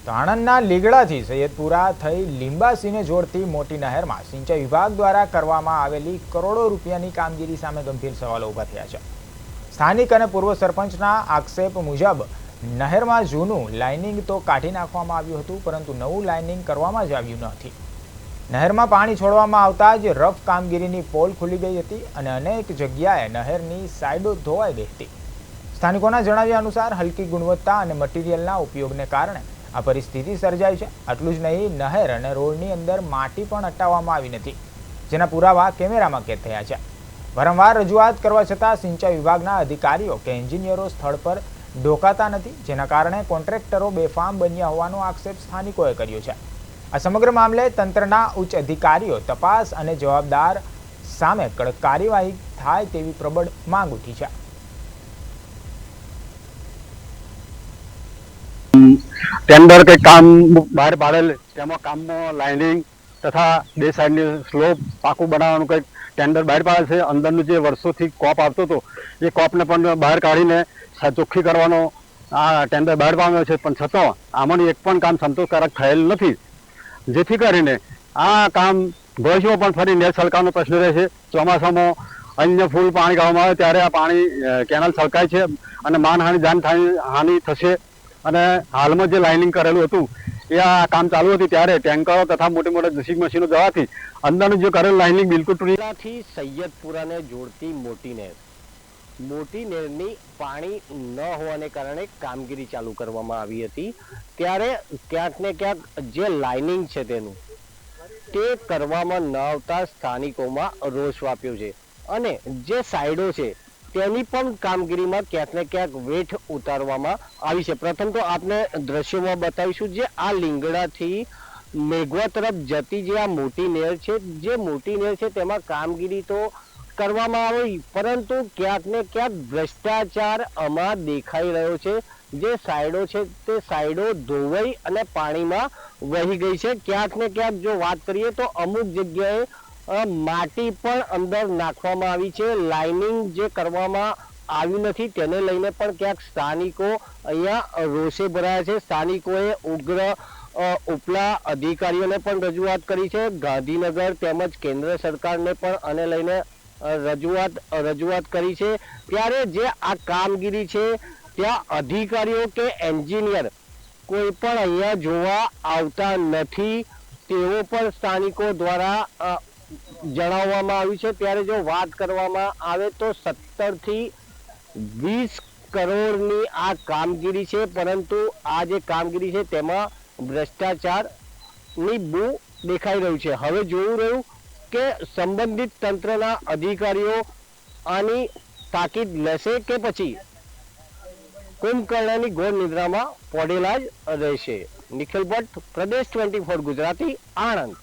તો આણંદના લીગડાથી સૈયદપુરા થઈ લીંબાસીને જોડતી મોટી નહેરમાં સિંચાઈ વિભાગ દ્વારા કરવામાં આવેલી કરોડો રૂપિયાની કામગીરી સામે ગંભીર સવાલો ઊભા થયા છે। સ્થાનિક અને પૂર્વ સરપંચના આક્ષેપ મુજબ નહેરમાં જૂનું લાઇનિંગ તો કાઢી નાખવામાં આવ્યું હતું, પરંતુ નવું લાઇનિંગ કરવામાં જ આવ્યું નથી। નહેરમાં પાણી છોડવામાં આવતા જ રફ કામગીરીની પોલ ખુલી ગઈ હતી અને અનેક જગ્યાએ નહેરની સાઇડો ધોવાઈ ગઈ હતી। સ્થાનિકોના જણાવ્યા અનુસાર હલકી ગુણવત્તા અને મટીરિયલના ઉપયોગને કારણે આ પરિસ્થિતિ સર્જાઈ છે। આટલું જ નહીં, નહેર અને રોડની અંદર માટી પણ હટાવવામાં આવી નથી, જેના પુરાવા કેમેરામાં કેદ થયા છે। વારંવાર રજૂઆત કરવા છતાં સિંચાઈ વિભાગના અધિકારીઓ કે એન્જિનિયરો સ્થળ પર ડોકાતા નથી, જેના કારણે કોન્ટ્રાક્ટરો બેફામ બન્યા હોવાનો આક્ષેપ સ્થાનિકોએ કર્યો છે। આ સમગ્ર મામલે તંત્રના ઉચ્ચ અધિકારીઓ તપાસ અને જવાબદાર સામે કડક કાર્યવાહી થાય તેવી પ્રબળ માંગ ઉઠી છે। टेंडर के काम बहार पाड़ेल तेमां काममां लाइनिंग तथा बे साइडनी स्लोप पाकू बनाववानुं कंईक टेंडर बहार पाड़ेल छे। अंदरनुं जे वर्षोथी कॉप आवतो हतो ए कॉपने पण बहार काढीने ચોખ્ખી करवानो आ टेंडर बहार पाड्यो छे, पण छतां आमांनुं एक पण काम संतोषकारक थयेल नथी, जेथी करीने आ काम भविष्यमां पण फरी नेर छलकाવાનો प्रश्न रहेशे। ચોમાસામાં अन्य फूल पाणी गाळवामां आवे त्यारे आ पाणी केनाल छलकाय छे अने मानहानि जानहानि थशे। અને હાલમાં જે લાઇનિંગ કરેલું હતું એ આ કામ ચાલુ હતું ત્યારે ટેન્કરો તથા મોટી મોટી જેસીબી મશીનો જવાથી અંદરનું જે કરેલું લાઇનિંગ બિલકુલ તૂટી સૈયદપુરાને જોડતી મોટી નહેરની પાણી ન હોવાને કારણે કામગીરી ચાલુ કરવામાં આવી હતી। ત્યારે ક્યાંક ને ક્યાંક જે લાઇનિંગ છે તેનું તે કરવામાં ન આવતા સ્થાનિકોમાં રોષ વ્યાપ્યો છે અને જે સાઇડો છે તેની પણ કામગીરીમાં ક્યાંક ને ક્યાંક વેઠ ઉતારવામાં આવી છે। પ્રથમ તો આપણે દ્રશ્યોમાં બતાવીશું જે આ લીંગડાથી મેઘવા તરફ જતી જે આ મોટી નહેર છે, જે મોટી નહેર છે તેમાં કામગીરી તો કરવામાં આવી, પરંતુ ક્યાંક ને ક્યાંક ભ્રષ્ટાચાર આમાં દેખાઈ રહ્યો છે। જે સાઇડો છે તે સાઇડો ધોવાઈ અને પાણીમાં વહી ગઈ છે। ક્યાંક ને ક્યાંક જો વાત કરીએ તો અમુક જગ્યાએ માટી પણ અંદર નાખવામાં આવી છે। લાઇનિંગ જે કરવામાં આવ્યું નથી તેને લઈને પણ ક્યાંક સ્થાનિકો અહીંયા રોષે ભરાયા છે। સ્થાનિકોએ ઉગ્ર ઉપલા અધિકારીઓને પણ રજૂઆત કરી છે, ગાંધીનગર તેમજ કેન્દ્ર સરકારને પણ આને લઈને રજૂઆત કરી છે। ત્યારે જે આ કામગીરી છે ત્યાં અધિકારીઓ કે એન્જિનિયર કોઈ પણ અહીંયા જોવા આવતા નથી તેવો પણ સ્થાનિકો દ્વારા જણાવવામાં આવ્યું છે। ત્યારે જો વાત કરવામાં આવે તો 17 થી 20 કરોડની આ કામગીરી છે, પરંતુ આ જે કામગીરી છે તેમાં ભ્રષ્ટાચારની બૂ દેખાઈ રહ્યું છે। હવે જોવું રહ્યું કે સંબંધિત તંત્રના અધિકારીઓ આની તાકીદ લેશે કે પછી કુંભકર્ણની ઘોર નિદ્રામાં પડેલા જ રહેશે। નિખિલ ભટ્ટ, પ્રદેશ 24 ગુજરાતી, આણંદ।